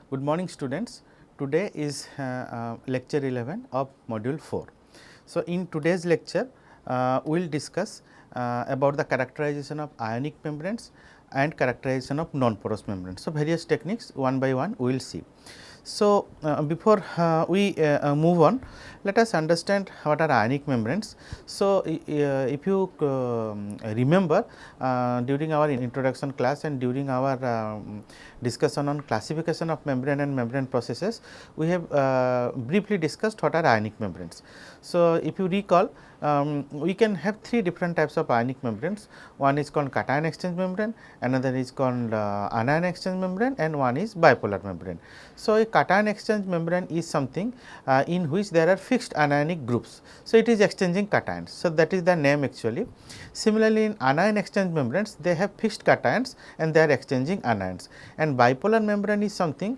Good morning students. Today is lecture 11 of module 4. So, in today's lecture we will discuss about the characterization of ionic membranes and characterization of non-porous membranes. So, various techniques one by one we will see. So, before we move on, let us understand what are ionic membranes. So, if you remember during our introduction class and during our discussion on classification of membrane and membrane processes, we have briefly discussed what are ionic membranes. So, if you recall, we can have three different types of ionic membranes. One is called cation exchange membrane, another is called anion exchange membrane, and one is bipolar membrane. So, a cation exchange membrane is something in which there are fixed anionic groups. So, it is exchanging cations. So, that is the name actually. Similarly, in anion exchange membranes, they have fixed cations and they are exchanging anions, and bipolar membrane is something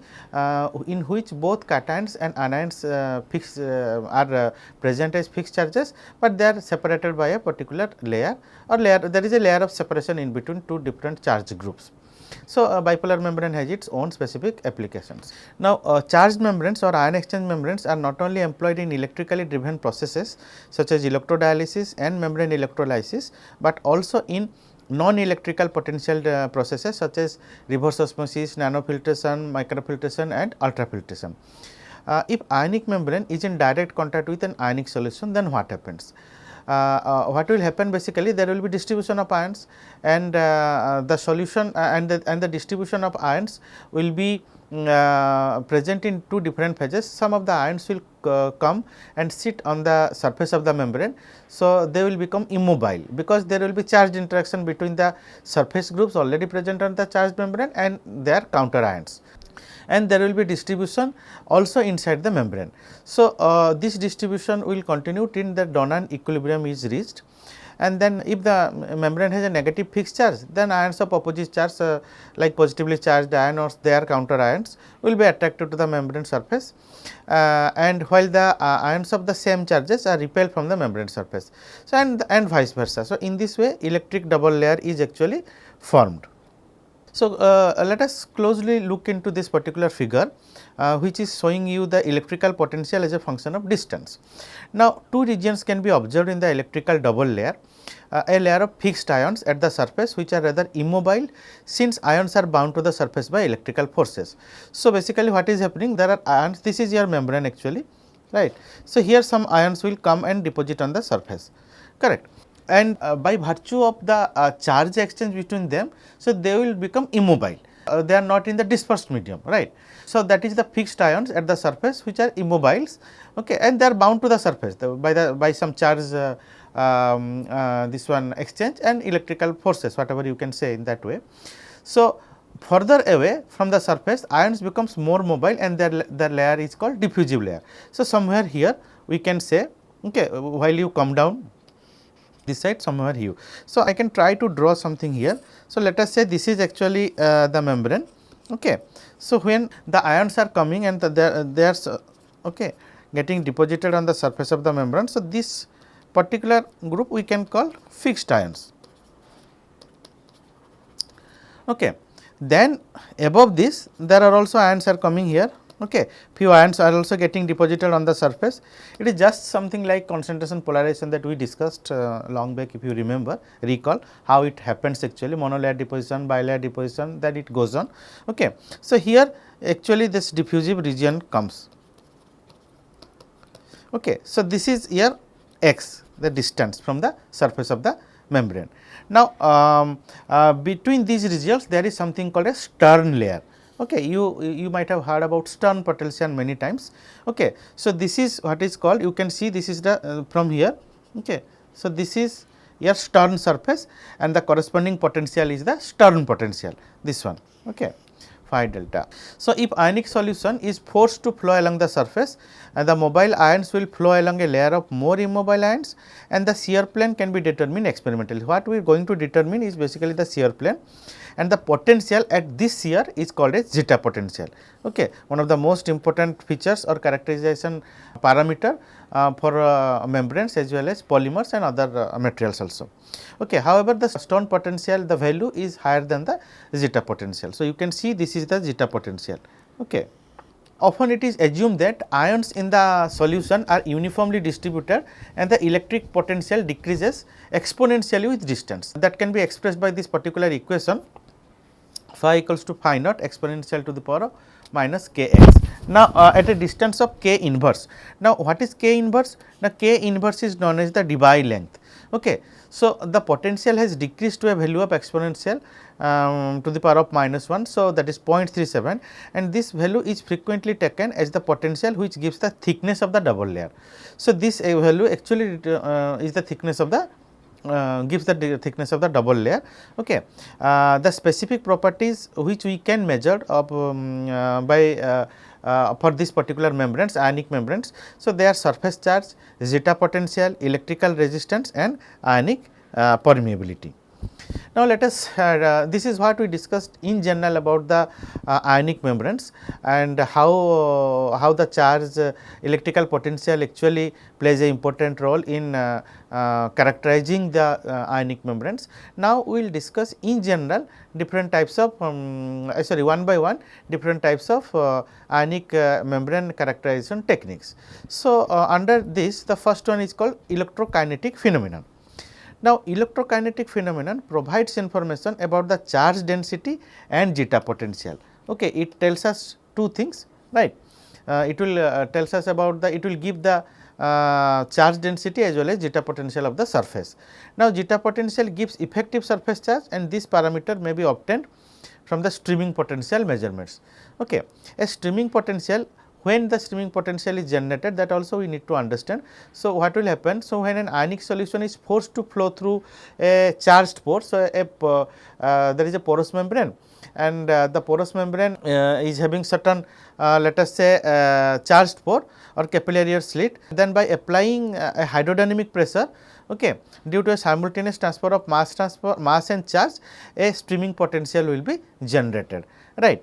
in which both cations and anions are present as fixed charges, but they are separated by a particular layer or there is a layer of separation in between two different charge groups. So, bipolar membrane has its own specific applications. Now, charged membranes or ion exchange membranes are not only employed in electrically driven processes such as electrodialysis and membrane electrolysis, but also in non-electrical potential processes such as reverse osmosis, nanofiltration, microfiltration and ultrafiltration. If ionic membrane is in direct contact with an ionic solution, then what happens? What will happen basically, there will be distribution of ions, and the solution and the distribution of ions will be present in two different phases. Some of the ions will come and sit on the surface of the membrane. So, they will become immobile because there will be charge interaction between the surface groups already present on the charged membrane and their counter ions, and there will be distribution also inside the membrane. So, this distribution will continue till the Donan equilibrium is reached, and then if the membrane has a negative fixed charge, then ions of opposite charge like positively charged ion or their counter ions will be attracted to the membrane surface, and while the ions of the same charges are repelled from the membrane surface. So, and vice versa. So, in this way electric double layer is actually formed. So, let us closely look into this particular figure which is showing you the electrical potential as a function of distance. Now, two regions can be observed in the electrical double layer, a layer of fixed ions at the surface which are rather immobile since ions are bound to the surface by electrical forces. So, basically what is happening, there are ions, this is your membrane actually, right. So, here some ions will come and deposit on the surface, correct, and by virtue of the charge exchange between them, so they will become immobile, they are not in the dispersed medium, right. So, that is the fixed ions at the surface which are immobiles, okay, and they are bound to the surface by some charge this one exchange and electrical forces, whatever you can say in that way. So, further away from the surface, ions becomes more mobile and their layer is called diffusive layer. So, somewhere here we can say, okay, while you come down this side somewhere here. So, I can try to draw something here. So, let us say this is actually the membrane, okay. So, when the ions are coming and they are okay, getting deposited on the surface of the membrane. So, this particular group we can call fixed ions, okay. Then above this there are also ions are coming here, okay. Few ions are also getting deposited on the surface. It is just something like concentration polarization that we discussed long back, if you remember, recall how it happens actually, monolayer deposition, bilayer deposition, that it goes on, okay. So, here actually this diffusive region comes, okay. So, this is here x, the distance from the surface of the membrane. Now, between these regions there is something called a Stern layer, okay. You might have heard about Stern potential many times, okay. So, this is what is called, you can see this is the from here, okay. So, this is your Stern surface and the corresponding potential is the Stern potential, this one, okay, phi delta. So, if ionic solution is forced to flow along the surface, the mobile ions will flow along a layer of more immobile ions, and the shear plane can be determined experimentally. What we are going to determine is basically the shear plane, and the potential at this shear is called as Zeta potential, okay. One of the most important features or characterization parameter for membranes as well as polymers and other materials also, okay. However, the Stern potential, the value is higher than the Zeta potential. So, you can see this is the Zeta potential, okay. often it is assumed that ions in the solution are uniformly distributed and the electric potential decreases exponentially with distance. That can be expressed by this particular equation, phi equals to phi naught exponential to the power of minus k x. Now, at a distance of k inverse. Now, what is k inverse? Now, k inverse is known as the Debye length. Okay. So, the potential has decreased to a value of exponential to the power of minus 1. So, that is 0.37, and this value is frequently taken as the potential which gives the thickness of the double layer. So, this value actually is the thickness of the gives the thickness of the double layer. Okay. The specific properties which we can measure of for this particular membranes, ionic membranes. So, they are surface charge, zeta potential, electrical resistance and ionic permeability. Now, let us this is what we discussed in general about the ionic membranes and how the charge electrical potential actually plays an important role in characterizing the ionic membranes. Now, we will discuss in general different types of one by one different types of ionic membrane characterization techniques. So, under this the first one is called electrokinetic phenomenon. Now, electrokinetic phenomenon provides information about the charge density and zeta potential. Okay, it tells us two things, right. It will tells us about it will give the charge density as well as zeta potential of the surface. Now, zeta potential gives effective surface charge, and this parameter may be obtained from the streaming potential measurements. Okay. A streaming potential, when the streaming potential is generated, that also we need to understand. So, what will happen? So, when an ionic solution is forced to flow through a charged pore, so there is a porous membrane, and the porous membrane is having certain let us say charged pore or capillary or slit, then by applying a hydrodynamic pressure, okay, due to a simultaneous transfer of mass and charge, a streaming potential will be generated, right.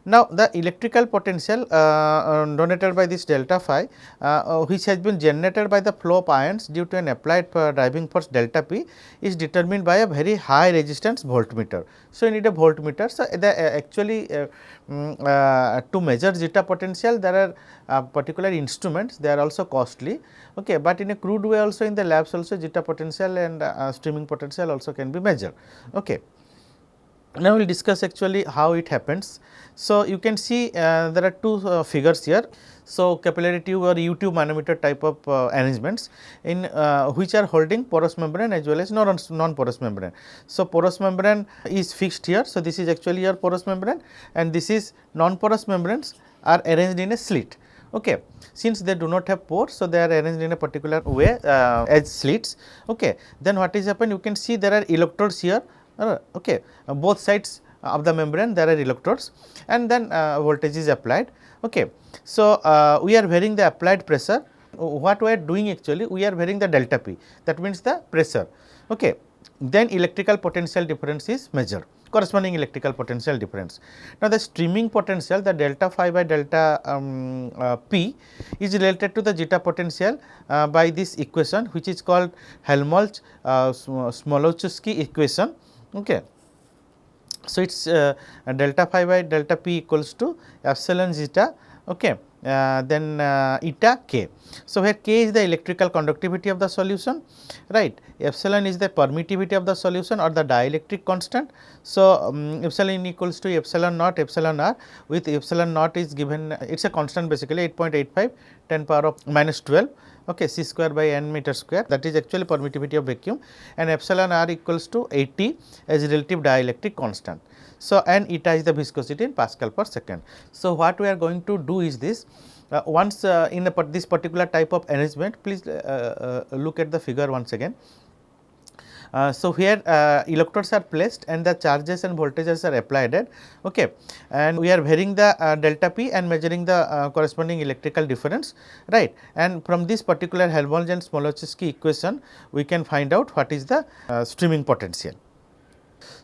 Now, the electrical potential donated by this delta phi which has been generated by the flow of ions due to an applied driving force delta p is determined by a very high resistance voltmeter. So, you need a voltmeter. So, actually to measure zeta potential, there are particular instruments, they are also costly, okay, but in a crude way also in the labs also zeta potential and streaming potential also can be measured. Okay. Now, we will discuss actually how it happens. So, you can see there are two figures here. So, capillary tube or U tube manometer type of arrangements in which are holding porous membrane as well as non-porous membrane. So, porous membrane is fixed here. So, this is actually your porous membrane, and this is non-porous membranes are arranged in a slit. Okay. Since they do not have pores, so they are arranged in a particular way as slits. Okay. Then what is happened? You can see there are electrodes here. Okay. Both sides of the membrane there are electrodes, and then voltage is applied. Okay. So, we are varying the applied pressure. What we are doing actually, we are varying the delta p, that means the pressure. Okay. Then electrical potential difference is measured, corresponding electrical potential difference. Now, the streaming potential, the delta phi by delta p is related to the zeta potential by this equation, which is called Helmholtz-Smoluchowski equation. Okay. So, it is delta phi by delta p equals to epsilon zeta, okay, then eta k. So, where k is the electrical conductivity of the solution, right, epsilon is the permittivity of the solution or the dielectric constant. So, epsilon equals to epsilon naught epsilon r, with epsilon naught is given, it is a constant basically 8.85 10 power of minus 12. Okay, c square by n meter square, that is actually permittivity of vacuum, and epsilon r equals to 80 as relative dielectric constant. So, and eta is the viscosity in Pascal per second. So, what we are going to do is this, once in this particular type of arrangement, please look at the figure once again. So, here electrodes are placed and the charges and voltages are applied, okay, and we are varying the delta p and measuring the corresponding electrical difference, right, and from this particular Helmholtz and Smoluchowski equation we can find out what is the streaming potential.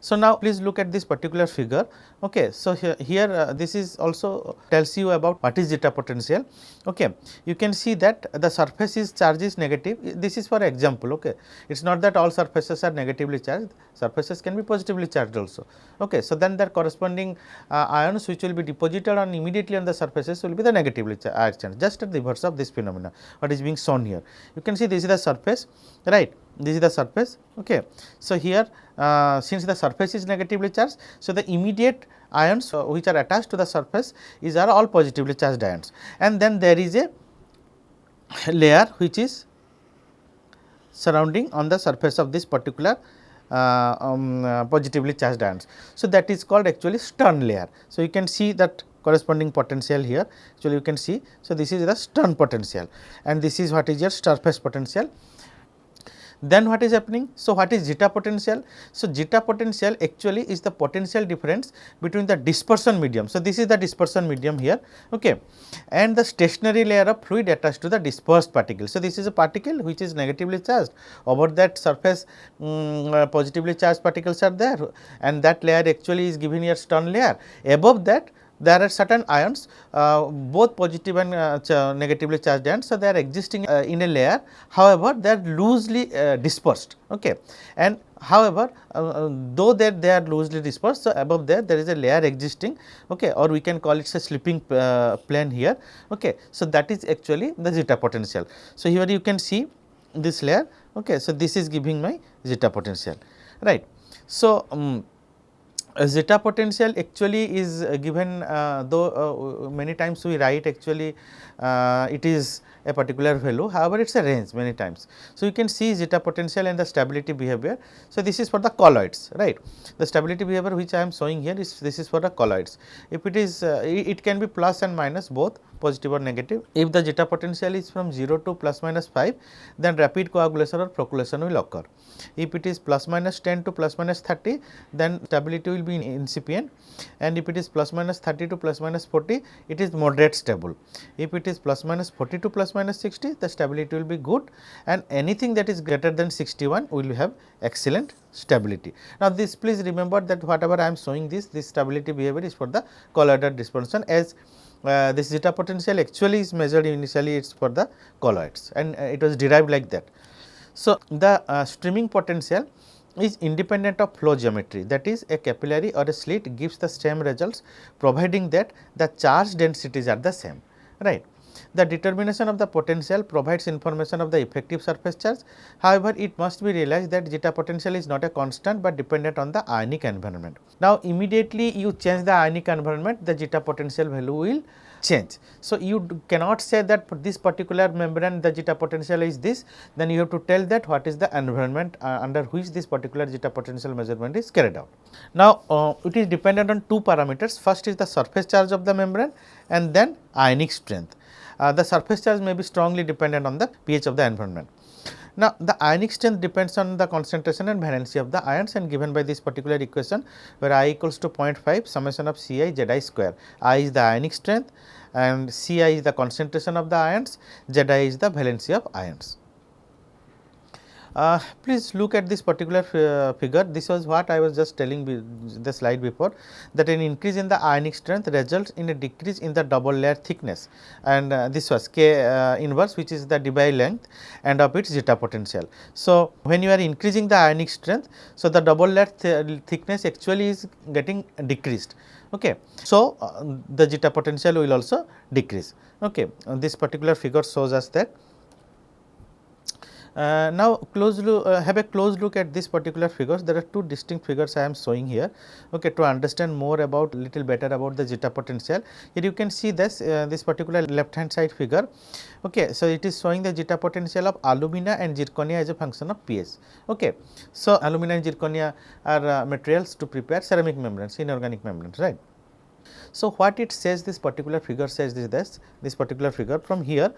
So, now please look at this particular figure. Okay. So, here this is also tells you about what is zeta potential. Okay. You can see that the surface is charge is negative. This is for example. Okay. It is not that all surfaces are negatively charged, surfaces can be positively charged also. Okay. So, then their corresponding ions which will be deposited on immediately on the surfaces will be the negatively charged, just at the reverse of this phenomena what is being shown here. You can see this is the surface, right. This is the surface. Okay. So, here since the surface is negatively charged, so the immediate ions which are attached to the surface are all positively charged ions, and then there is a layer which is surrounding on the surface of this particular positively charged ions. So, that is called actually Stern layer. So, you can see that corresponding potential here, actually you can see. So, this is the Stern potential and this is what is your surface potential. Then what is happening? So, what is zeta potential? So, zeta potential actually is the potential difference between the dispersion medium. So, this is the dispersion medium here, okay, and the stationary layer of fluid attached to the dispersed particle. So, this is a particle which is negatively charged, over that surface positively charged particles are there, and that layer actually is given here Stern layer. Above that there are certain ions, both positive and negatively charged ions. So, they are existing in a layer, however, they are loosely dispersed, okay. And however, though they are loosely dispersed, so above there is a layer existing, okay, or we can call it a slipping plane here, okay. So, that is actually the zeta potential. So, here you can see this layer, okay. So, this is giving my zeta potential, right. So, zeta potential actually is given, though many times we write actually it is a particular value, however, it is a range many times. So, you can see zeta potential and the stability behavior. So, this is for the colloids, right. The stability behavior which I am showing here is this is for the colloids. If it is it can be plus and minus both, positive or negative. If the zeta potential is from 0 to plus minus 5, then rapid coagulation or flocculation will occur. If it is plus minus 10 to plus minus 30, then stability will be incipient, and if it is plus minus 30 to plus minus 40, it is moderate stable. If it is plus minus 40 to plus minus 60, the stability will be good, and anything that is greater than 61 will have excellent stability. Now, this please remember that whatever I am showing this stability behavior is for the colloidal dispersion, as this zeta potential actually is measured initially, it is for the colloids, and it was derived like that. So, the streaming potential is independent of flow geometry, that is a capillary or a slit gives the same results, providing that the charge densities are the same, right. The determination of the potential provides information of the effective surface charge. However, it must be realized that zeta potential is not a constant, but dependent on the ionic environment. Now, immediately you change the ionic environment, the zeta potential value will change. So, you cannot say that for this particular membrane the zeta potential is this, then you have to tell that what is the environment under which this particular zeta potential measurement is carried out. Now, it is dependent on two parameters. First is the surface charge of the membrane and then ionic strength. The surface charge may be strongly dependent on the pH of the environment. Now, the ionic strength depends on the concentration and valency of the ions, and given by this particular equation where I equals to 0.5 summation of Ci Zi square. I is the ionic strength and Ci is the concentration of the ions, Zi is the valency of ions. Please look at this particular figure. This was what I was just telling the slide before, that an increase in the ionic strength results in a decrease in the double layer thickness, and this was K inverse, which is the Debye length and of its zeta potential. So, when you are increasing the ionic strength, so the double layer thickness actually is getting decreased. Okay. So, the zeta potential will also decrease. Okay. This particular figure shows us that. Now, have a close look at this particular figures. There are two distinct figures I am showing here, okay, to understand more about little better about the zeta potential. Here you can see this this particular left hand side figure. Okay, so it is showing the zeta potential of alumina and zirconia as a function of pH. Okay, so alumina and zirconia are materials to prepare ceramic membranes, inorganic membranes, right. So, what it says, this particular figure says this particular figure from here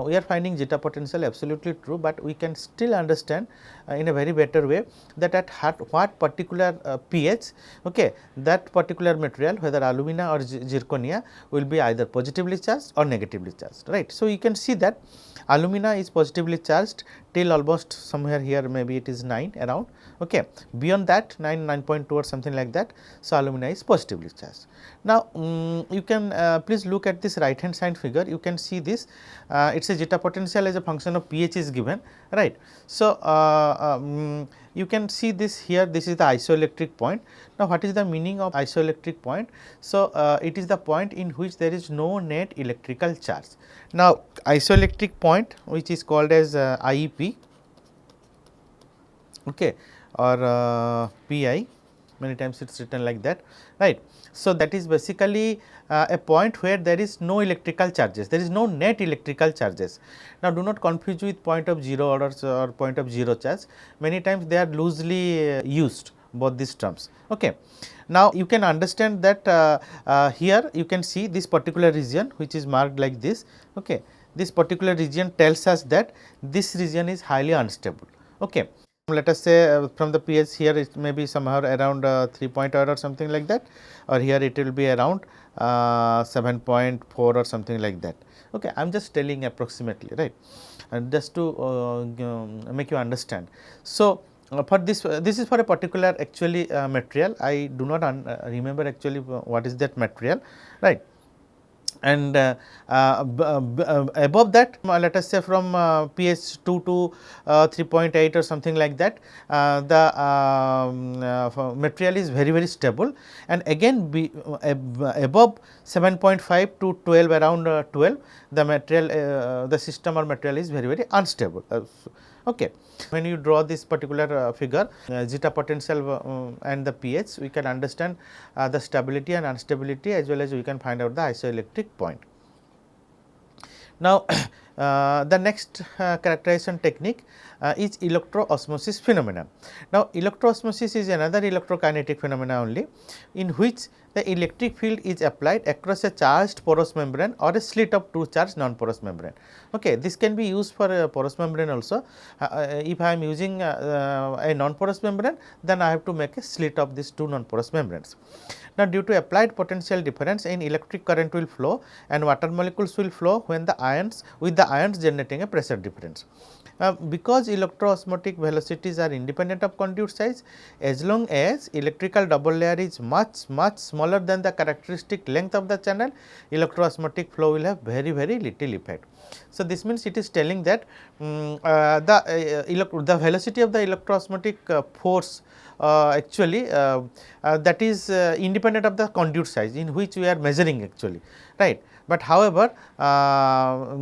we are finding zeta potential absolutely true, but we can still understand in a very better way that at what particular pH, okay, that particular material whether alumina or zirconia will be either positively charged or negatively charged, right. So, you can see that alumina is positively charged till almost somewhere here, maybe it is 9 around, okay. Beyond that 9.2 or something like that. So, alumina is positively charged. Now, you can please look at this right hand side figure, you can see this it is a zeta potential as a function of pH is given, right. So, you can see this here, this is the isoelectric point. Now, what is the meaning of isoelectric point? So, it is the point in which there is no net electrical charge. Now, isoelectric point which is called as IEP, okay, or PI, many times it is written like that, right. So, that is basically a point where there is no electrical charges, there is no net electrical charges. Now, do not confuse with point of 0 orders or point of 0 charge, many times they are loosely used both these terms. Okay. Now, you can understand that here you can see this particular region which is marked like this. Okay. This particular region tells us that this region is highly unstable. Okay. Let us say from the pH here it may be somehow around 3.8 or something like that, or here it will be around 7.4 or something like that. Okay. I am just telling approximately, right, and just to make you understand. So, for this is for a particular actually material, I do not remember actually what is that material, right. And above that let us say from pH 2 to 3.8 or something like that, the material is very stable, and again above 7.5 to 12, around 12, the material the system or material is very unstable. Okay. When you draw this particular figure, zeta potential and the pH, we can understand the stability and instability, as well as we can find out the isoelectric point. Now, the next characterization technique is electro-osmosis phenomenon. Now, electro-osmosis is another electrokinetic phenomena only, in which the electric field is applied across a charged porous membrane or a slit of two charged non-porous membrane. Okay. This can be used for a porous membrane also. If I am using a non-porous membrane, then I have to make a slit of these two non-porous membranes. Now, due to applied potential difference, an electric current will flow and water molecules will flow when the ions generating a pressure difference. Because electro-osmotic velocities are independent of conduit size, as long as electrical double layer is much smaller than the characteristic length of the channel, electro-osmotic flow will have very little effect. So, this means it is telling that the velocity of the electro-osmotic force actually that is independent of the conduit size in which we are measuring actually, right. But however,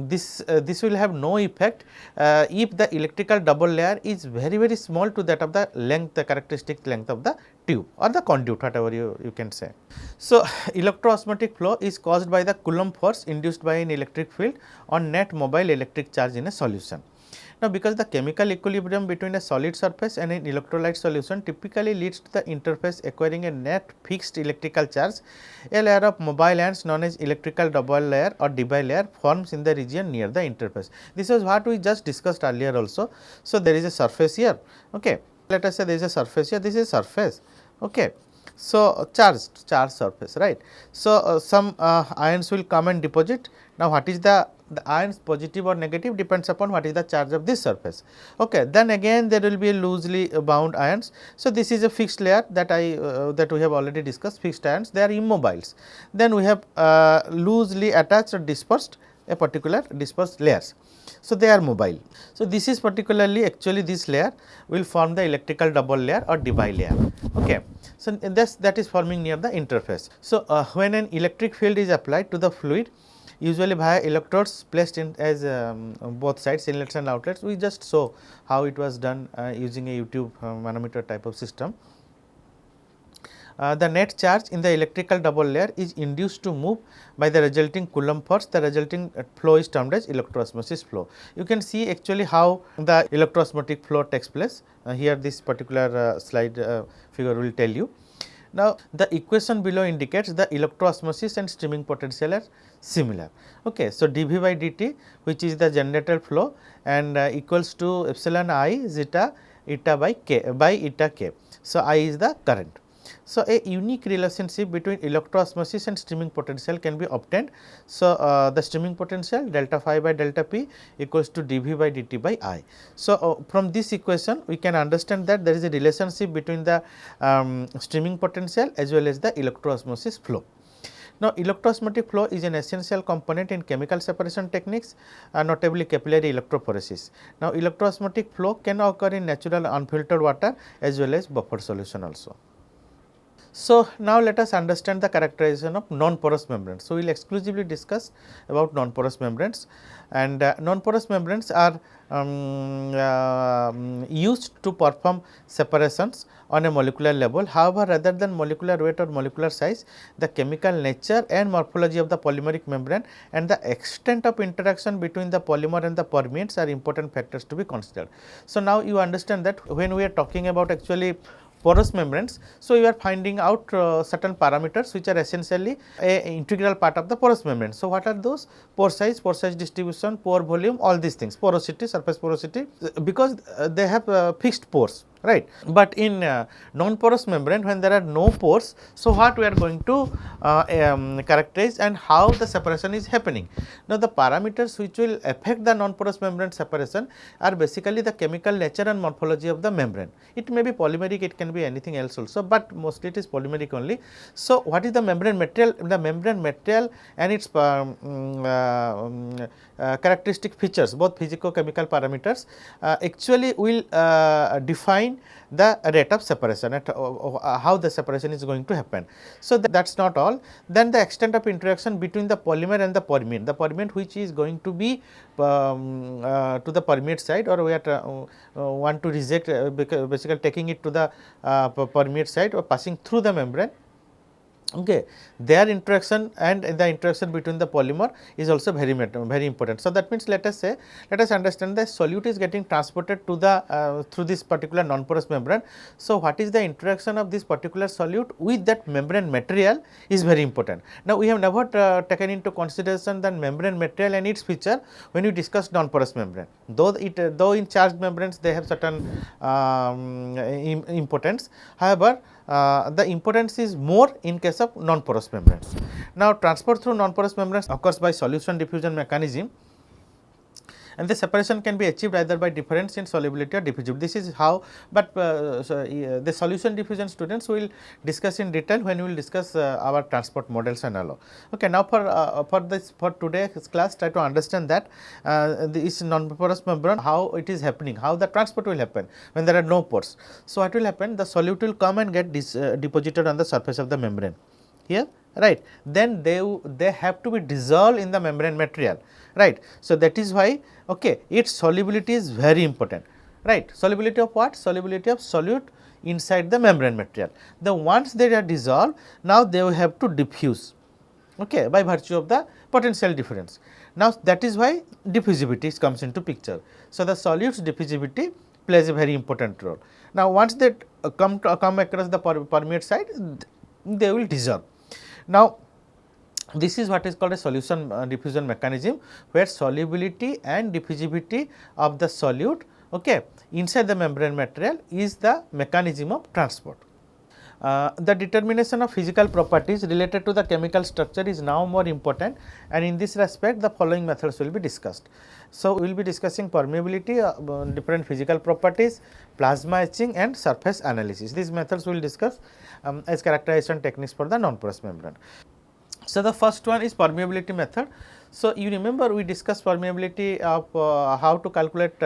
this will have no effect if the electrical double layer is very small to that of the length, the characteristic length of the tube or the conduit, whatever you can say. So, electro-osmotic flow is caused by the Coulomb force induced by an electric field on net mobile electric charge in a solution. Now, because the chemical equilibrium between a solid surface and an electrolyte solution typically leads to the interface acquiring a net fixed electrical charge, a layer of mobile ions known as electrical double layer or Debye layer forms in the region near the interface. This is what we just discussed earlier also. So, there is a surface here. Okay. Let us say there is a surface here, this is surface. Okay. So, charged surface, right. So, some ions will come and deposit. Now, what is the ions positive or negative depends upon what is the charge of this surface. Okay. Then again there will be a loosely bound ions. So, this is a fixed layer that that we have already discussed, fixed ions, they are immobiles. Then we have loosely attached or dispersed, a particular dispersed layers. So, they are mobile. So, this is particularly actually this layer will form the electrical double layer or Debye layer. Okay. So, that is forming near the interface. So, when an electric field is applied to the fluid, usually via electrodes placed in as both sides, inlets and outlets, we just saw how it was done using a YouTube manometer type of system. The net charge in the electrical double layer is induced to move by the resulting Coulomb force. The resulting flow is termed as electro-osmosis flow. You can see actually how the electro-osmotic flow takes place. Here this particular slide figure will tell you. Now, the equation below indicates the electroosmosis and streaming potential are similar. Okay. So, dV by dt, which is the generated flow, and equals to epsilon I zeta eta by k by eta k. So, I is the current. So, a unique relationship between electroosmosis and streaming potential can be obtained. So, the streaming potential delta phi by delta p equals to dV by dt by I. So, from this equation we can understand that there is a relationship between the streaming potential as well as the electroosmosis flow. Now, electroosmotic flow is an essential component in chemical separation techniques, notably capillary electrophoresis. Now, electroosmotic flow can occur in natural unfiltered water as well as buffer solution also. So, now let us understand the characterization of non-porous membranes. So, we will exclusively discuss about non-porous membranes, and non-porous membranes are used to perform separations on a molecular level. However, rather than molecular weight or molecular size, the chemical nature and morphology of the polymeric membrane and the extent of interaction between the polymer and the permeates are important factors to be considered. So, now you understand that when we are talking about actually porous membranes. So, you are finding out certain parameters which are essentially a integral part of the porous membrane. So, what are those? Pore size distribution, pore volume, all these things, porosity, surface porosity, because they have fixed pores, right. But in non-porous membrane, when there are no pores, so what we are going to characterize and how the separation is happening. Now, the parameters which will affect the non-porous membrane separation are basically the chemical nature and morphology of the membrane. It may be polymeric, it can be anything else also, but mostly it is polymeric only. So, what is the membrane material? The membrane material and its characteristic features, both physico-chemical parameters, actually will define the rate of separation, at how the separation is going to happen. So, that is not all. Then the extent of interaction between the polymer and the permeate which is going to be to the permeate side, or we are want to reject basically taking it to the permeate side or passing through the membrane. Okay. Their interaction and the interaction between the polymer is also very important. So, that means let us understand the solute is getting transported to the through this particular non-porous membrane. So, what is the interaction of this particular solute with that membrane material is very important. Now, we have never taken into consideration the membrane material and its feature when you discuss non-porous membrane, though in charged membranes they have certain importance. However, the importance is more in case of non-porous membranes. Now, transport through non-porous membranes occurs by solution diffusion mechanism, and the separation can be achieved either by difference in solubility or diffusivity. This is how, but the solution diffusion students will discuss in detail when we will discuss our transport models and all. Okay, now for today's class, try to understand that this non-porous membrane, how it is happening, how the transport will happen when there are no pores. So, what will happen? The solute will come and get deposited on the surface of the membrane here, right. Then they have to be dissolved in the membrane material, right. So, that is why its solubility is very important, right. Solubility of what? Solubility of solute inside the membrane material. The once they are dissolved, now they will have to diffuse by virtue of the potential difference. Now, that is why diffusivity comes into picture. So, the solute's diffusivity plays a very important role. Now, once they come across the permeate side, they will dissolve. Now, this is what is called a solution diffusion mechanism, where solubility and diffusivity of the solute inside the membrane material is the mechanism of transport. The determination of physical properties related to the chemical structure is now more important, and in this respect the following methods will be discussed. So, we will be discussing permeability, different physical properties, plasma etching and surface analysis. These methods we will discuss as characterization techniques for the non-porous membrane. So, the first one is permeability method. So, you remember we discussed permeability of how to calculate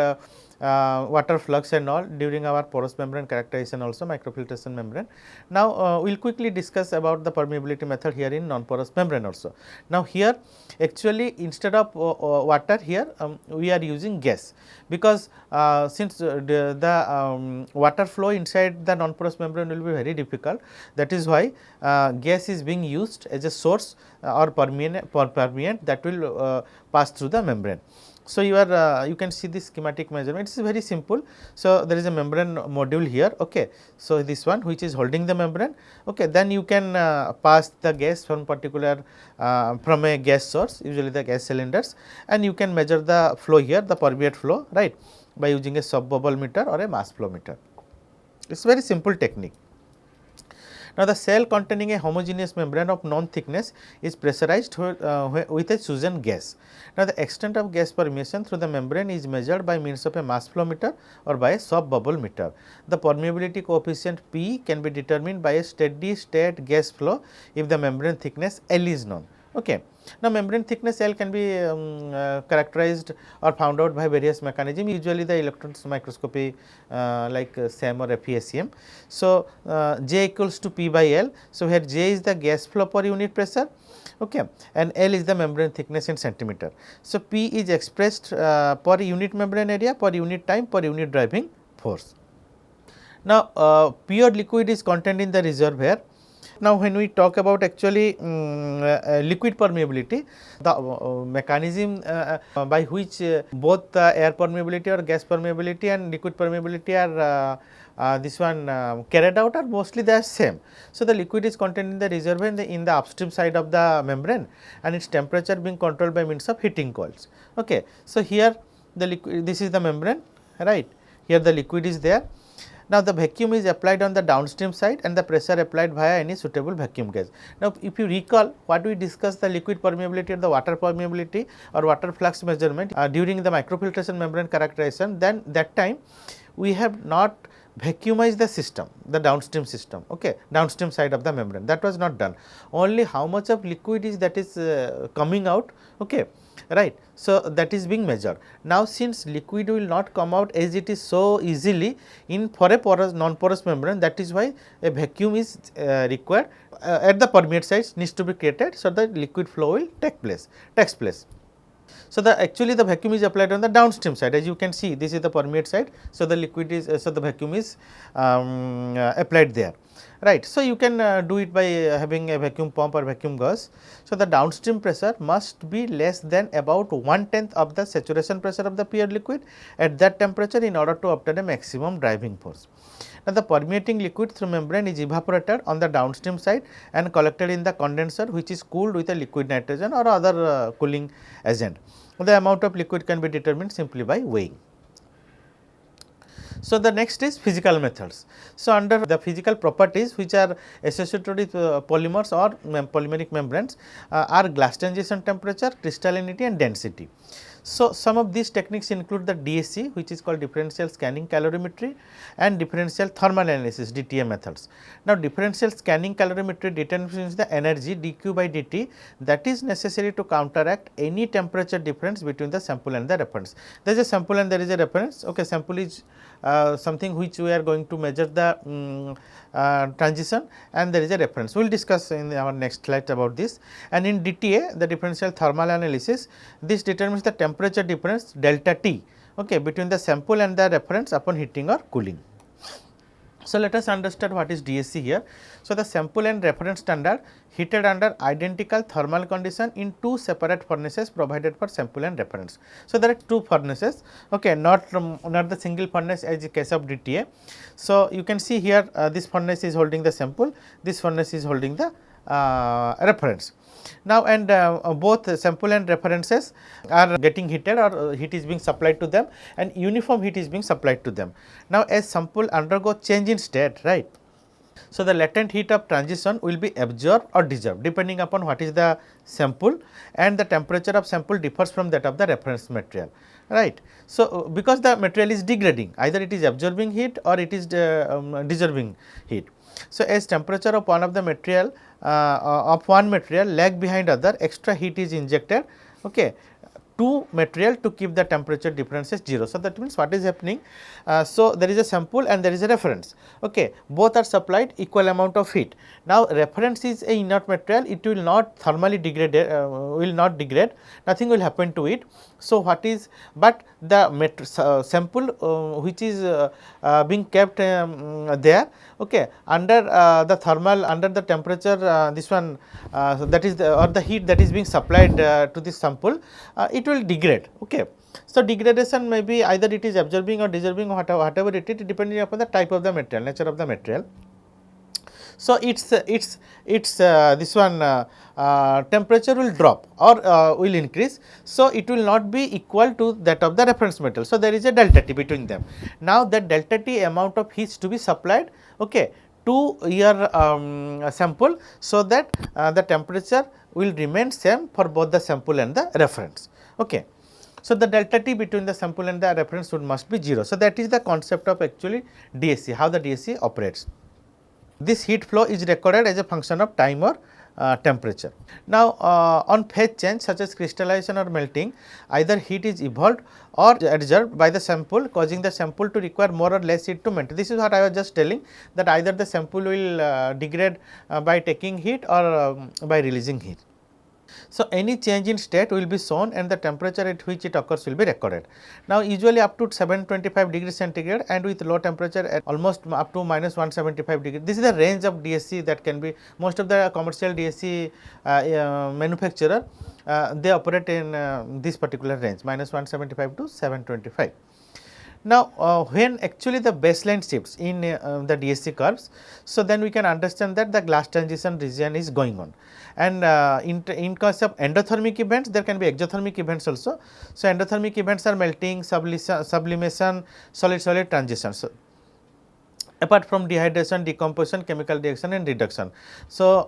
water flux and all during our porous membrane characterization, also microfiltration membrane. Now, we will quickly discuss about the permeability method here in non-porous membrane also. Now, here actually instead of water here we are using gas, because since the water flow inside the non-porous membrane will be very difficult, that is why gas is being used as a source or permeate that will pass through the membrane. So, you can see this schematic measurement, it is very simple. So, there is a membrane module here. Okay. So, this one which is holding the membrane, okay. Then you can pass the gas from particular from a gas source, usually the gas cylinders, and you can measure the flow here, the permeate flow, right, by using a sub bubble meter or a mass flow meter. It is very simple technique. Now, the cell containing a homogeneous membrane of known thickness is pressurized with a chosen gas. Now, the extent of gas permeation through the membrane is measured by means of a mass flow meter or by a sub bubble meter. The permeability coefficient P can be determined by a steady state gas flow if the membrane thickness L is known. Okay. Now, membrane thickness L can be characterized or found out by various mechanisms, usually the electron microscopy like SEM or FESEM. So, J equals to P by L. So, here J is the gas flow per unit pressure, okay, and L is the membrane thickness in centimeter. So, P is expressed per unit membrane area, per unit time, per unit driving force. Now, pure liquid is contained in the reservoir. Now, when we talk about actually liquid permeability, the mechanism by which both air permeability or gas permeability and liquid permeability are this one carried out are mostly they are same. So, the liquid is contained in the reservoir in the upstream side of the membrane, and its temperature being controlled by means of heating coils. Okay. So, here the liquid, this is the membrane, right, here the liquid is there. Now, the vacuum is applied on the downstream side and the pressure applied via any suitable vacuum gas. Now, if you recall what we discussed, the liquid permeability and the water permeability or water flux measurement during the microfiltration membrane characterization, then that time we have not vacuumized the system, the downstream system, okay, downstream side of the membrane, that was not done. Only how much of liquid is that is coming out, okay, right. So, that is being measured. Now, since liquid will not come out as it is so easily in for a porous non-porous membrane, that is why a vacuum is required at the permeate sites needs to be created. So, the liquid flow will takes place. So, actually the vacuum is applied on the downstream side, as you can see this is the permeate side. So, the liquid is so the vacuum is applied there, right. So, you can do it by having a vacuum pump or vacuum gas. So, the downstream pressure must be less than about 1/10 of the saturation pressure of the pure liquid at that temperature in order to obtain a maximum driving force. Now, the permeating liquid through membrane is evaporated on the downstream side and collected in the condenser, which is cooled with a liquid nitrogen or other cooling agent. The amount of liquid can be determined simply by weighing. So, the next is physical methods. So, under the physical properties which are associated with polymers or polymeric membranes are glass transition temperature, crystallinity and density. So, some of these techniques include the DSC, which is called differential scanning calorimetry, and differential thermal analysis DTA methods. Now, differential scanning calorimetry determines the energy dQ by dt that is necessary to counteract any temperature difference between the sample and the reference. There is a sample and there is a reference. Okay, sample is something which we are going to measure the transition, and there is a reference. We will discuss in our next slide about this. And in DTA, the differential thermal analysis, this determines the temperature difference delta T, okay, between the sample and the reference upon heating or cooling. So, let us understand what is DSC here. So, the sample and reference standard heated under identical thermal condition in two separate furnaces provided for sample and reference. So, there are two furnaces, okay, not the single furnace as in case of DTA. So, you can see here this furnace is holding the sample, this furnace is holding the reference. Now, and both sample and references are getting heated or heat is being supplied to them, and uniform heat is being supplied to them. Now, as sample undergo change in state, right. So, the latent heat of transition will be absorbed or dissolved depending upon what is the sample, and the temperature of sample differs from that of the reference material, right. So, because the material is degrading, either it is absorbing heat or it is dissolving heat. So, as temperature of one of the material lag behind other, extra heat is injected, okay, to material to keep the temperature differences 0. So, that means what is happening? So, there is a sample and there is a reference, okay, both are supplied equal amount of heat. Now, reference is a inert material, it will not thermally degrade, nothing will happen to it. So, what is, but the sample which is being kept there, okay, under the thermal, under the temperature this one that is the, or the heat that is being supplied to this sample, it will degrade. Okay. So, degradation may be either it is absorbing or desorbing or whatever it is, depending upon the type of the material, nature of the material. So, its this one temperature will drop or will increase. So, it will not be equal to that of the reference metal. So, there is a delta T between them. Now, that delta T amount of heat to be supplied, okay, to your sample, so that the temperature will remain same for both the sample and the reference. Okay. So, the delta T between the sample and the reference must be 0. So, that is the concept of actually DSC, how the DSC operates. This heat flow is recorded as a function of time or temperature. Now, on phase change such as crystallization or melting, either heat is evolved or adsorbed by the sample, causing the sample to require more or less heat to maintain. This is what I was just telling, that either the sample will degrade by taking heat or by releasing heat. So, any change in state will be shown and the temperature at which it occurs will be recorded. Now, usually up to 725 degrees centigrade and with low temperature at almost up to minus 175 degrees. This is the range of DSC that can be, most of the commercial DSC manufacturer, they operate in this particular range, minus 175 to 725. Now, when actually the baseline shifts in the DSC curves, so then we can understand that the glass transition region is going on. And in case of endothermic events, there can be exothermic events also. So, endothermic events are melting, sublimation, solid-solid transition. So, apart from dehydration, decomposition, chemical reaction and reduction. So,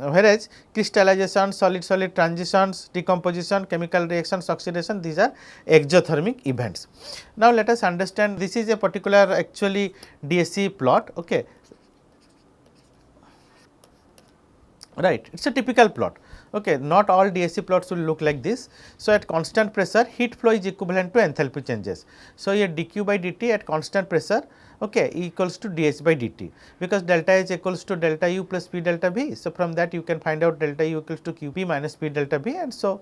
whereas crystallization, solid-solid transitions, decomposition, chemical reactions, oxidation, these are exothermic events. Now, let us understand, this is a particular actually DSC plot. Okay. Right, it is a typical plot. Okay, not all DSC plots will look like this. So, at constant pressure, heat flow is equivalent to enthalpy changes. So, here dq by dt at constant pressure, okay, equals to dH by dt, because delta H equals to delta U plus P delta V. So, from that you can find out delta U equals to Qp minus P delta V, and so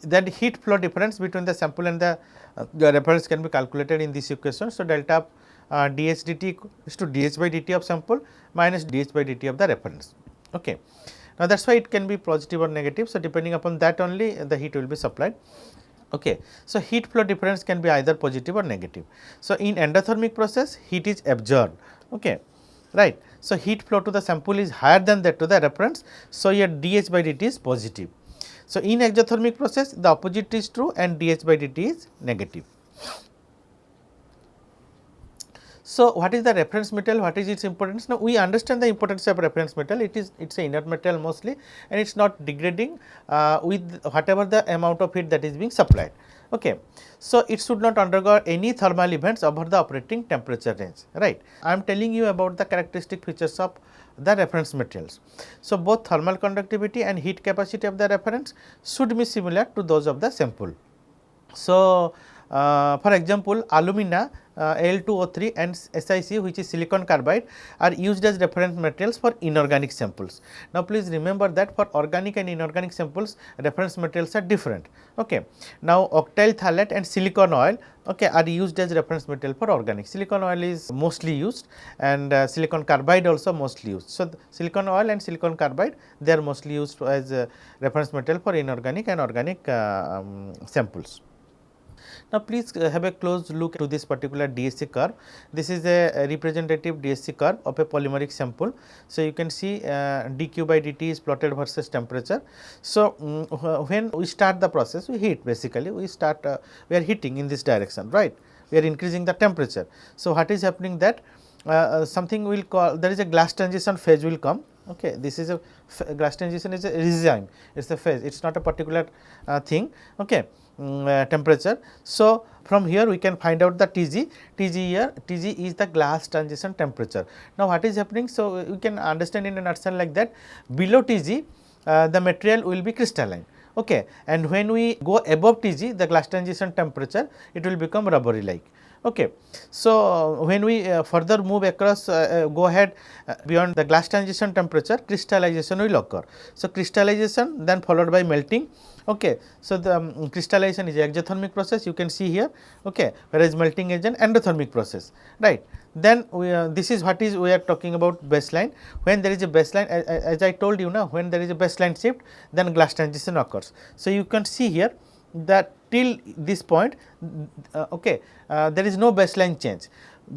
that heat flow difference between the sample and the reference can be calculated in this equation. So, delta dH dt is to dH by dt of sample minus dH by dt of the reference. Okay. Now, that is why it can be positive or negative. So, depending upon that only the heat will be supplied. Okay. So, heat flow difference can be either positive or negative. So, in endothermic process, heat is absorbed. Okay. Right. So, heat flow to the sample is higher than that to the reference. So, your dH by dt is positive. So, in exothermic process, the opposite is true and dH by dt is negative. So, what is the reference metal, what is its importance? Now, we understand the importance of reference metal, it is a inert metal mostly, and it is not degrading with whatever the amount of heat that is being supplied. Okay. So, it should not undergo any thermal events over the operating temperature range, right. I am telling you about the characteristic features of the reference materials. So, both thermal conductivity and heat capacity of the reference should be similar to those of the sample. So, for example, alumina Al2O3 and SiC, which is silicon carbide, are used as reference materials for inorganic samples. Now, please remember that for organic and inorganic samples, reference materials are different. Okay. Now, octyl phthalate and silicon oil, okay, are used as reference material for organic. Silicon oil is mostly used, and silicon carbide also mostly used. So, silicon oil and silicon carbide, they are mostly used as reference material for inorganic and organic samples. Now, please have a close look to this particular DSC curve. This is a representative DSC curve of a polymeric sample. So, you can see dq by dt is plotted versus temperature. So, when we start the process, we heat, basically we start, we are heating in this direction, right, we are increasing the temperature. So, what is happening that something will call, there is a glass transition phase will come. Okay. This is a glass transition is a regime, it is a phase, it is not a particular thing. Okay. Temperature. So, from here we can find out the Tg here, Tg is the glass transition temperature. Now, what is happening? So, we can understand in a nutshell like that, below Tg the material will be crystalline. Okay. And when we go above Tg, the glass transition temperature, it will become rubbery like. Okay. So, when we further move across, go ahead beyond the glass transition temperature, crystallization will occur. So, crystallization then followed by melting. Okay. So, the crystallization is exothermic process, you can see here, okay, whereas melting is an endothermic process, right. Then we this is what is we are talking about baseline. When there is a baseline, as I told you now, when there is a baseline shift, then glass transition occurs. So, you can see here that till this point there is no baseline change.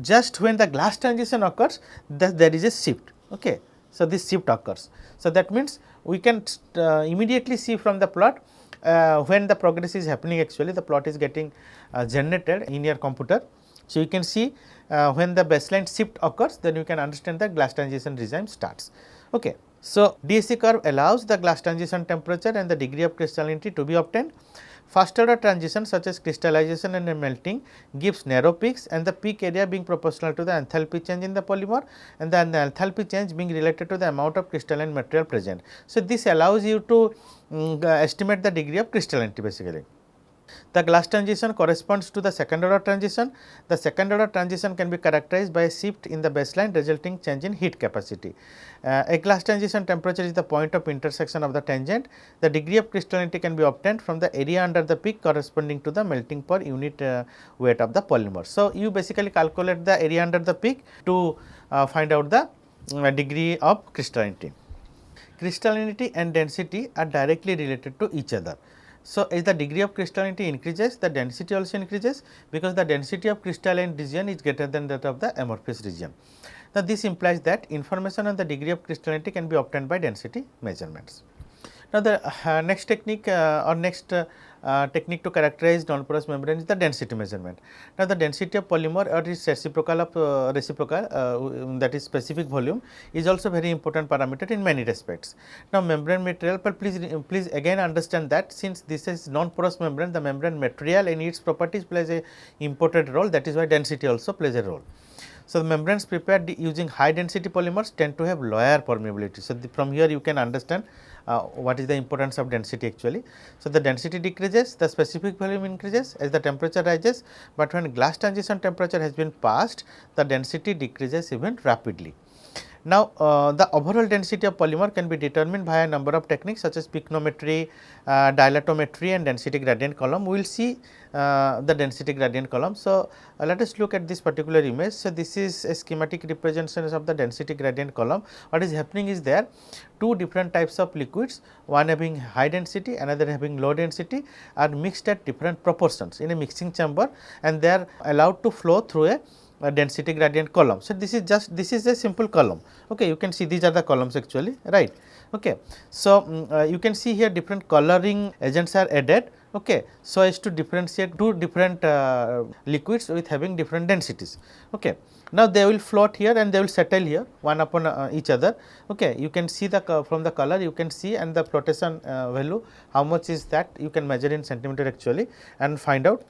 Just when the glass transition occurs, there is a shift. Okay. So, this shift occurs. So, that means we can immediately see from the plot when the progress is happening. Actually, the plot is getting generated in your computer. So, you can see when the baseline shift occurs, then you can understand the glass transition regime starts. Okay. So, DSC curve allows the glass transition temperature and the degree of crystallinity to be obtained. First order transition such as crystallization and melting gives narrow peaks, and the peak area being proportional to the enthalpy change in the polymer, and the enthalpy change being related to the amount of crystalline material present. So, this allows you to estimate the degree of crystallinity basically. The glass transition corresponds to the second order transition. The second order transition can be characterized by a shift in the baseline resulting change in heat capacity. A glass transition temperature is the point of intersection of the tangent. The degree of crystallinity can be obtained from the area under the peak corresponding to the melting per unit weight of the polymer. So, you basically calculate the area under the peak to find out the degree of crystallinity. Crystallinity and density are directly related to each other. So, as the degree of crystallinity increases, the density also increases, because the density of crystalline region is greater than that of the amorphous region. Now, this implies that information on the degree of crystallinity can be obtained by density measurements. Now, the next technique technique to characterize non-porous membrane is the density measurement. Now, the density of polymer or its reciprocal of that is specific volume is also very important parameter in many respects. Now, membrane material, but please again understand that since this is non-porous membrane, the membrane material and its properties plays a important role, that is why density also plays a role. So, the membranes prepared using high density polymers tend to have lower permeability. So, from here you can understand what is the importance of density actually. So, the density decreases, the specific volume increases as the temperature rises, but when glass transition temperature has been passed, the density decreases even rapidly. Now, the overall density of polymer can be determined by a number of techniques such as pycnometry, dilatometry and density gradient column. We will see the density gradient column. So, let us look at this particular image. So, this is a schematic representation of the density gradient column. What is happening is there two different types of liquids, one having high density, another having low density, are mixed at different proportions in a mixing chamber, and they are allowed to flow through a density gradient column. So, this is a simple column. Okay, you can see these are the columns actually, right. Okay. So, you can see here different coloring agents are added, okay, so as to differentiate two different liquids with having different densities. Okay. Now, they will float here and they will settle here one upon each other. Okay. You can see the from the color you can see, and the flotation value how much is that you can measure in centimeter actually and find out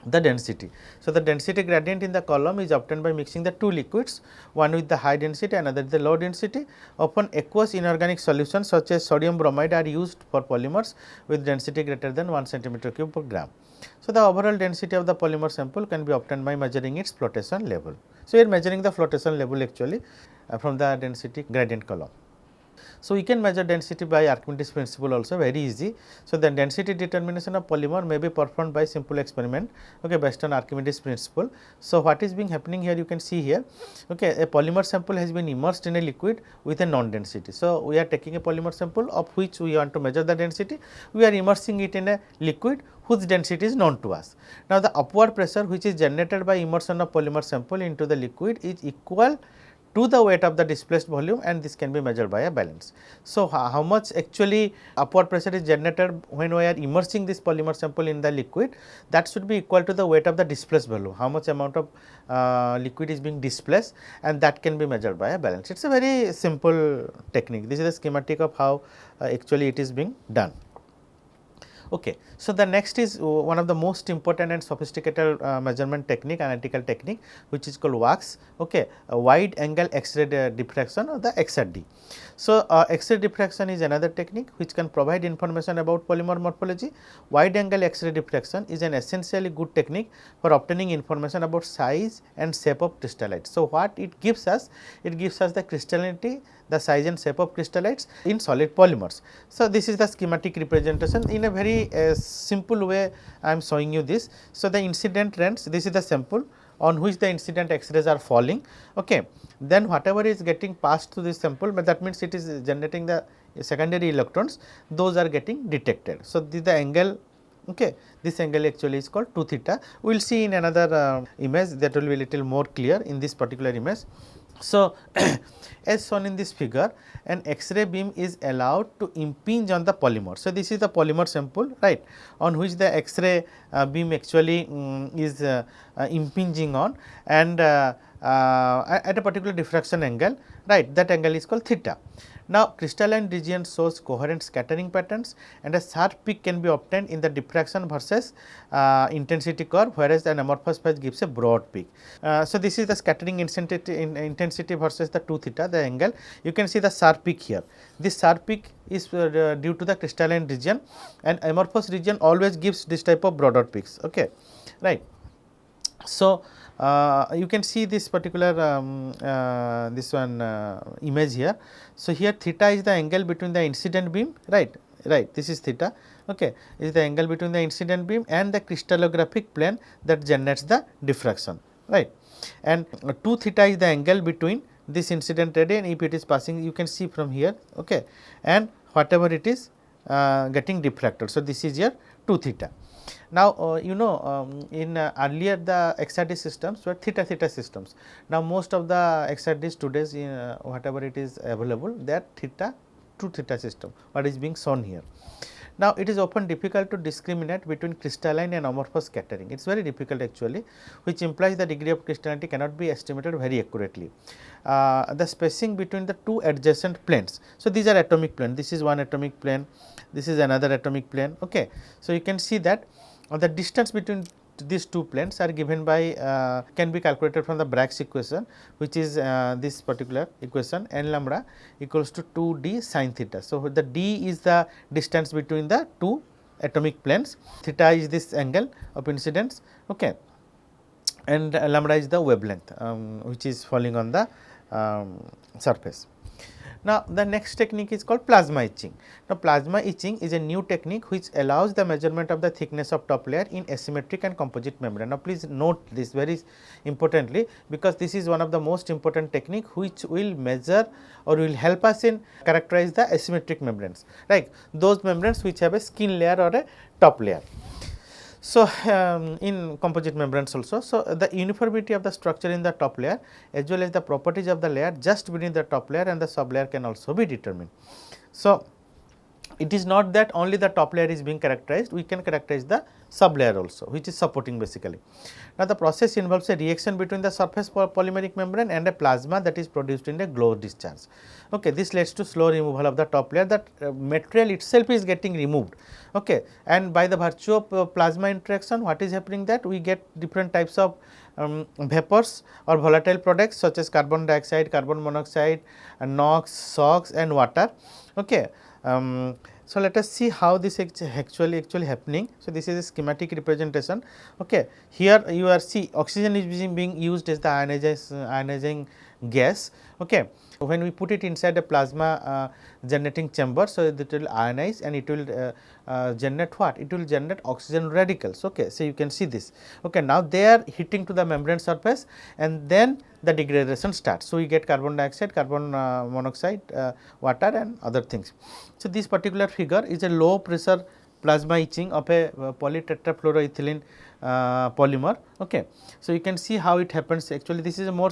the density. So, the density gradient in the column is obtained by mixing the two liquids, one with the high density, another with the low density. Often aqueous inorganic solutions such as sodium bromide are used for polymers with density greater than 1 centimeter cube per gram. So, the overall density of the polymer sample can be obtained by measuring its flotation level. So, we are measuring the flotation level actually from the density gradient column. So, we can measure density by Archimedes principle also, very easy. So, the density determination of polymer may be performed by simple experiment, okay, based on Archimedes principle. So, what is being happening here you can see here, okay, a polymer sample has been immersed in a liquid with a non density. So, we are taking a polymer sample of which we want to measure the density, we are immersing it in a liquid whose density is known to us. Now, the upward pressure which is generated by immersion of polymer sample into the liquid is equal to the weight of the displaced volume, and this can be measured by a balance. So, how much actually upward pressure is generated when we are immersing this polymer sample in the liquid, that should be equal to the weight of the displaced volume, how much amount of liquid is being displaced, and that can be measured by a balance. It is a very simple technique. This is a schematic of how actually it is being done. Okay. So, the next is one of the most important and sophisticated measurement technique, analytical technique, which is called WAX, okay, wide angle X-ray diffraction, or the XRD. So, X-ray diffraction is another technique which can provide information about polymer morphology. Wide angle X-ray diffraction is an essentially good technique for obtaining information about size and shape of crystallites. So, what it gives us? It gives us the crystallinity, the size and shape of crystallites in solid polymers. So, this is the schematic representation. In a very simple way I am showing you this. So, the incident rays, this is the sample on which the incident X-rays are falling, okay. Then whatever is getting passed through this sample, but that means it is generating the secondary electrons, those are getting detected. So, this is the angle Okay. This angle actually is called 2 theta. We will see in another image that will be little more clear in this particular image. So, as shown in this figure, an X-ray beam is allowed to impinge on the polymer. So, this is the polymer sample, right, on which the X-ray beam actually is impinging on, and at a particular diffraction angle, right, that angle is called theta. Now, crystalline region shows coherent scattering patterns, and a sharp peak can be obtained in the diffraction versus intensity curve, whereas the amorphous phase gives a broad peak. So, this is the scattering intensity versus the 2 theta, the angle. You can see the sharp peak here. This sharp peak is due to the crystalline region, and amorphous region always gives this type of broader peaks. Okay, right. So, you can see this particular this one image here. So, here theta is the angle between the incident beam, right, this is theta, okay, is the angle between the incident beam and the crystallographic plane that generates the diffraction, right, and 2 theta is the angle between this incident ray and if it is passing, you can see from here, okay, and whatever it is getting diffracted. So, this is your 2 theta. Now, you know, in earlier the XRD systems were theta theta systems. Now, most of the XRDs today's whatever it is available, they are theta 2 theta system, what is being shown here. Now, it is often difficult to discriminate between crystalline and amorphous scattering. It is very difficult actually, which implies the degree of crystallinity cannot be estimated very accurately. The spacing between the two adjacent planes. So, these are atomic plane. This is one atomic plane, this is another atomic plane. Okay. So, you can see that the distance between these two planes are given by can be calculated from the Bragg's equation, which is this particular equation, n lambda equals to 2 d sin theta. So, the d is the distance between the two atomic planes, theta is this angle of incidence, okay, and lambda is the wavelength which is falling on the surface. Now, the next technique is called plasma etching. Now, plasma etching is a new technique which allows the measurement of the thickness of top layer in asymmetric and composite membrane. Now, please note this very importantly, because this is one of the most important technique which will measure or will help us in characterize the asymmetric membranes, right, those membranes which have a skin layer or a top layer. So, in composite membranes also. So, the uniformity of the structure in the top layer as well as the properties of the layer just beneath the top layer and the sub layer can also be determined. So, it is not that only the top layer is being characterized, we can characterize the sub layer also, which is supporting basically. Now, the process involves a reaction between the surface polymeric membrane and a plasma that is produced in a glow discharge. Okay, this leads to slow removal of the top layer, that material itself is getting removed, okay, and by the virtue of plasma interaction, what is happening, that we get different types of vapors or volatile products such as carbon dioxide, carbon monoxide, NOx, SOx and water. Okay. So, let us see how this actually happening. So, this is a schematic representation. Okay. Here you are see oxygen is being used as the ionizing gas. Okay. When we put it inside a plasma generating chamber, so it will ionize and it will generate what? It will generate oxygen radicals. Okay. So, you can see this. Okay. Now, they are hitting to the membrane surface and then the degradation starts. So, we get carbon dioxide, carbon monoxide, water and other things. So, this particular figure is a low pressure plasma etching of a polytetrafluoroethylene polymer. Okay. So, you can see how it happens. Actually, this is a more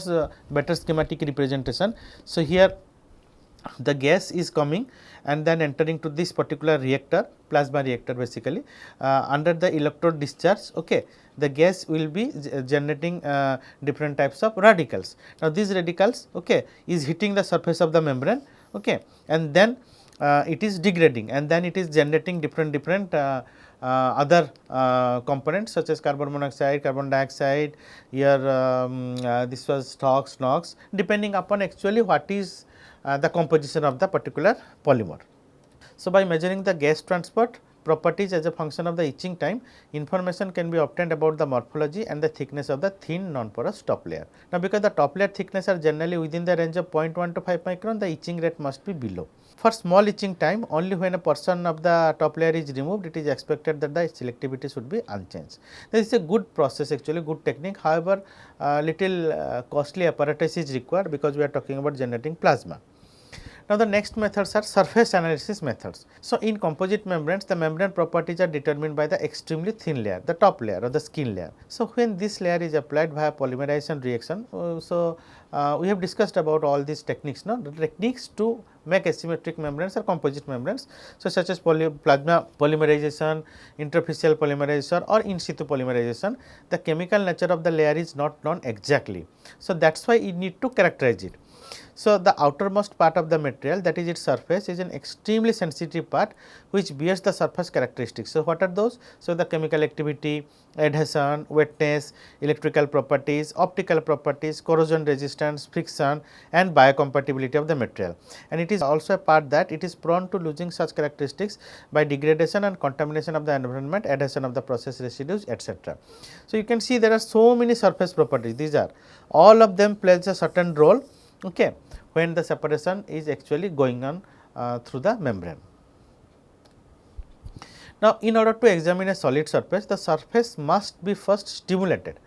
better schematic representation. So, here the gas is coming and then entering to this particular reactor, plasma reactor basically, under the electrode discharge. Okay. The gas will be generating different types of radicals. Now, these radicals, okay, is hitting the surface of the membrane, okay, and then it is degrading and then it is generating different other components such as carbon monoxide, carbon dioxide, here this was SOx, NOx, depending upon actually what is the composition of the particular polymer. So, by measuring the gas transport properties as a function of the etching time, information can be obtained about the morphology and the thickness of the thin non-porous top layer. Now, because the top layer thickness are generally within the range of 0.1 to 5 micron, the etching rate must be below. For small etching time, only when a portion of the top layer is removed, it is expected that the selectivity should be unchanged. This is a good process, actually good technique. However, little costly apparatus is required because we are talking about generating plasma. Now, the next methods are surface analysis methods. So, in composite membranes, the membrane properties are determined by the extremely thin layer, the top layer or the skin layer. So, when this layer is applied via polymerization reaction, we have discussed about all these techniques, no? The techniques to make asymmetric membranes or composite membranes. So, such as plasma polymerization, interfacial polymerization or in situ polymerization, the chemical nature of the layer is not known exactly. So, that is why you need to characterize it. So, the outermost part of the material, that is its surface, is an extremely sensitive part which bears the surface characteristics. So, what are those? So, the chemical activity, adhesion, wetness, electrical properties, optical properties, corrosion resistance, friction and biocompatibility of the material. And it is also a part that it is prone to losing such characteristics by degradation and contamination of the environment, adhesion of the process residues, etc. So, you can see there are so many surface properties. These are all of them plays a certain role, okay, when the separation is actually going on through the membrane. Now, in order to examine a solid surface, the surface must be first stimulated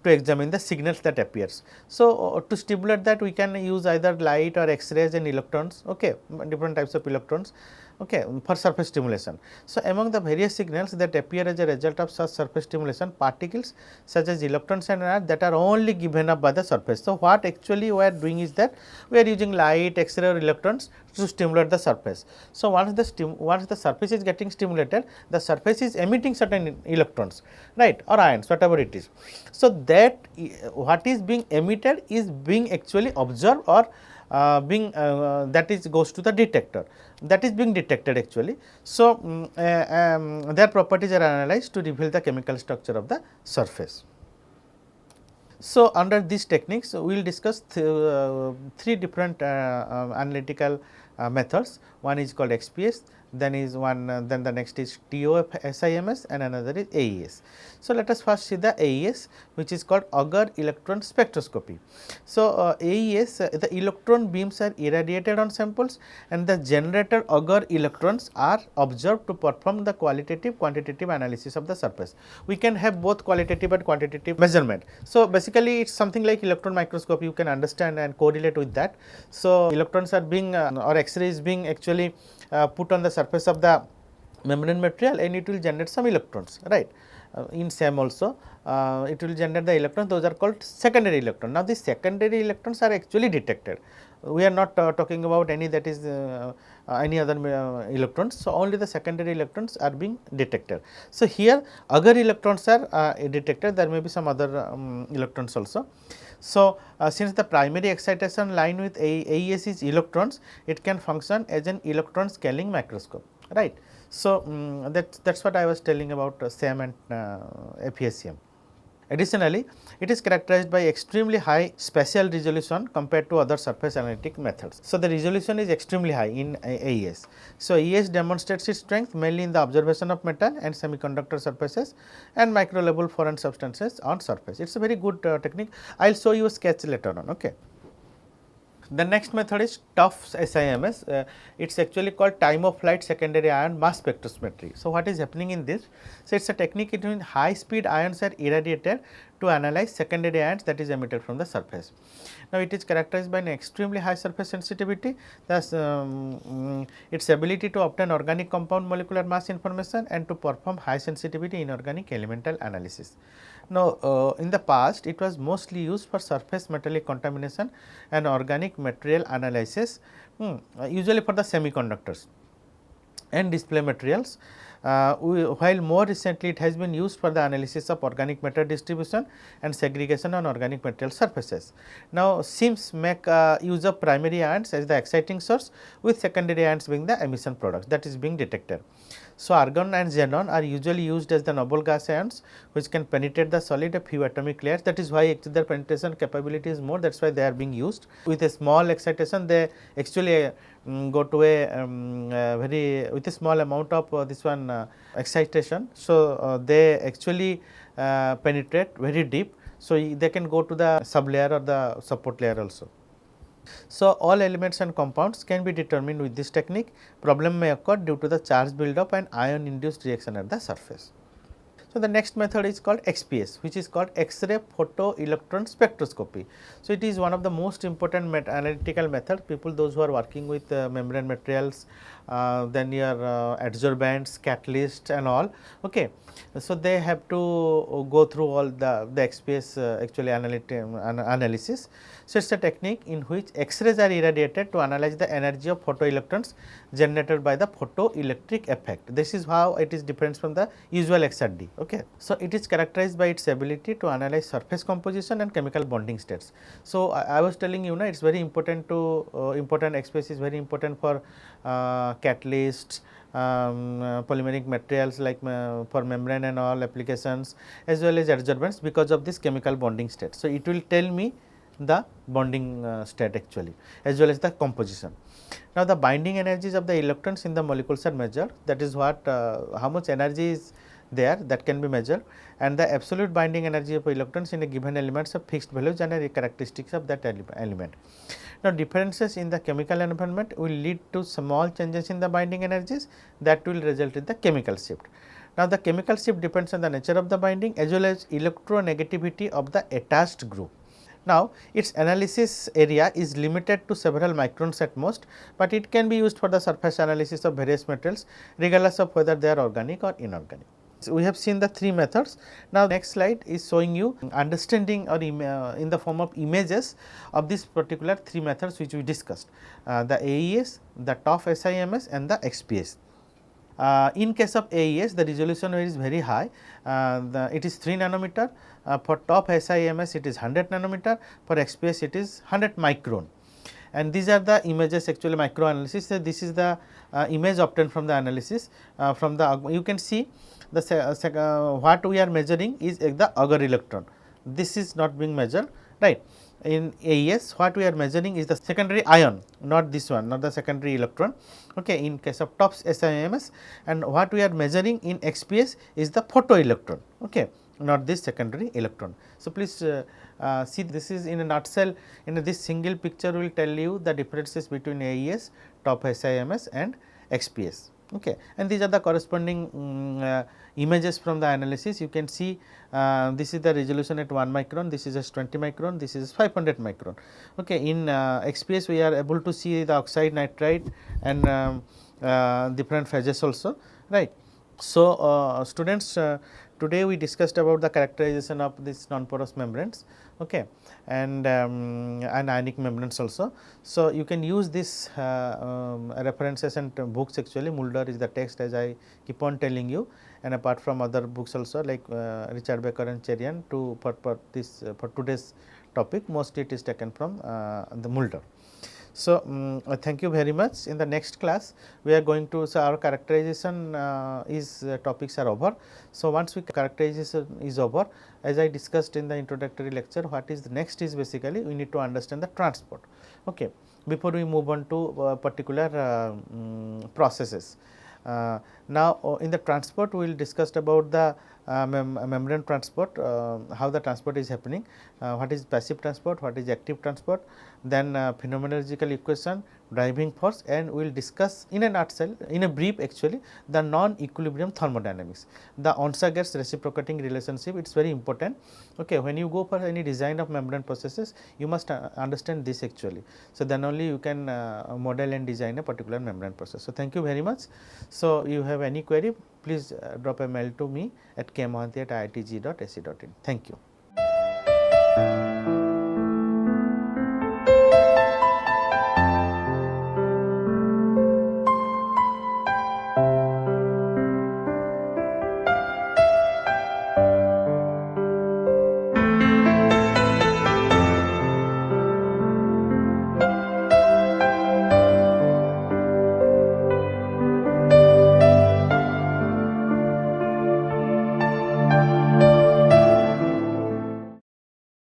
to examine the signals that appears. So, to stimulate that we can use either light or X-rays and electrons, okay, different types of electrons, okay, for surface stimulation. So, among the various signals that appear as a result of such surface stimulation, particles such as electrons and ions that are only given up by the surface. So, what actually we are doing is that we are using light, X-ray or electrons to stimulate the surface. So, once the surface is getting stimulated, the surface is emitting certain electrons, right, or ions, whatever it is. So, that what is being emitted is being actually observed or that is goes to the detector, that is being detected actually. So, their properties are analyzed to reveal the chemical structure of the surface. So, under these techniques we will discuss three different analytical methods. One is called XPS, then the next is TOF-SIMS and another is AES. So, let us first see the AES, which is called Auger electron spectroscopy. So, AES, the electron beams are irradiated on samples and the generated Auger electrons are observed to perform the qualitative quantitative analysis of the surface. We can have both qualitative and quantitative measurement. So, basically it is something like electron microscopy, you can understand and correlate with that. So, electrons are being or X-ray is being actually put on the surface of the membrane material and it will generate some electrons, right. In SEM also it will generate the electrons, those are called secondary electrons. Now, these secondary electrons are actually detected. We are not talking about any that is any other electrons. So, only the secondary electrons are being detected. So, here Auger electrons are detected, there may be some other electrons also. So, since the primary excitation line with AES is electrons, it can function as an electron scaling microscope, right. So, that is what I was telling about SEM and FESM. Additionally, it is characterized by extremely high spatial resolution compared to other surface analytic methods. So, the resolution is extremely high in AES. So, AES demonstrates its strength mainly in the observation of metal and semiconductor surfaces and micro level foreign substances on surface. It is a very good technique. I will show you a sketch later on. Okay. The next method is TOF-SIMS. It is actually called time of flight secondary ion mass spectrometry. So, what is happening in this? So, it is a technique in which high speed ions are irradiated to analyze secondary ions that is emitted from the surface. Now, it is characterized by an extremely high surface sensitivity, thus its ability to obtain organic compound molecular mass information and to perform high sensitivity inorganic elemental analysis. Now, in the past it was mostly used for surface metallic contamination and organic material analysis, usually for the semiconductors and display materials, while more recently it has been used for the analysis of organic matter distribution and segregation on organic material surfaces. Now, SIMS make use of primary ions as the exciting source with secondary ions being the emission products that is being detected. So, argon and xenon are usually used as the noble gas ions which can penetrate the solid a few atomic layers, that is why actually their penetration capability is more, that is why they are being used. With a small excitation they actually go to a very with a small amount of this one excitation. So, they actually penetrate very deep. So, they can go to the sub layer or the support layer also. So, all elements and compounds can be determined with this technique. Problem may occur due to the charge buildup and ion induced reaction at the surface. So, the next method is called XPS, which is called X-ray photoelectron spectroscopy. So, it is one of the most important analytical methods. People those who are working with membrane materials, then your adsorbents, catalysts and all. Okay. So, they have to go through all the XPS actually analysis. So, it is a technique in which X-rays are irradiated to analyze the energy of photoelectrons generated by the photoelectric effect. This is how it is different from the usual XRD. Okay. So, it is characterized by its ability to analyze surface composition and chemical bonding states. So, I was telling you, it is very important to important XPS is very important for catalysts, polymeric materials like for membrane and all applications, as well as adsorbents because of this chemical bonding state. So, it will tell me the bonding state actually as well as the composition. Now, the binding energies of the electrons in the molecules are measured, that is what how much energy is there that can be measured, and the absolute binding energy of electrons in a given elements of fixed values and a characteristics of that element. Now, differences in the chemical environment will lead to small changes in the binding energies that will result in the chemical shift. Now, the chemical shift depends on the nature of the binding as well as electronegativity of the attached group. Now, its analysis area is limited to several microns at most, but it can be used for the surface analysis of various materials regardless of whether they are organic or inorganic. So, we have seen the three methods. Now, next slide is showing you understanding or in the form of images of this particular three methods which we discussed, the AES, the TOF SIMS and the XPS. In case of AES, the resolution is very high, it is 3 nanometer, for TOF SIMS it is 100 nanometer, for XPS it is 100 micron. And these are the images actually micro analysis. So, this is the image obtained from the analysis from the you can see the what we are measuring is the agar electron. This is not being measured, right. In AES, what we are measuring is the secondary ion, not this one, not the secondary electron. Okay. In case of TOF SIMS, and what we are measuring in XPS is the photoelectron, okay, not this secondary electron. So, please see, this is in a nutshell, in this single picture will tell you the differences between AES, TOF SIMS and XPS. Okay. And these are the corresponding images from the analysis. You can see this is the resolution at 1 micron, this is as 20 micron, this is 500 micron. Okay. In XPS we are able to see the oxide, nitride and different phases also, right. So, students, today we discussed about the characterization of these non-porous membranes, okay, and ionic membranes also. So, you can use this references and books actually. Mulder is the text, as I keep on telling you, and apart from other books also like Richard Baker and Cherian for this for today's topic, mostly it is taken from the Mulder. So, thank you very much. In the next class, we are going to, so our characterization topics are over. So, once we characterization is over, as I discussed in the introductory lecture, what is the next is basically we need to understand the transport, okay, before we move on to particular processes. Now, in the transport, we will discuss about the membrane transport, how the transport is happening, what is passive transport, what is active transport, then phenomenological equation, driving force, and we will discuss in a nutshell, in a brief actually, the non-equilibrium thermodynamics. The Onsa-Gas reciprocating relationship, it is very important. Okay, when you go for any design of membrane processes, you must understand this actually. So, then only you can model and design a particular membrane process. So, thank you very much. So, you have any query, please drop a mail to me at kmohanty@iitg.ac.in. Thank you.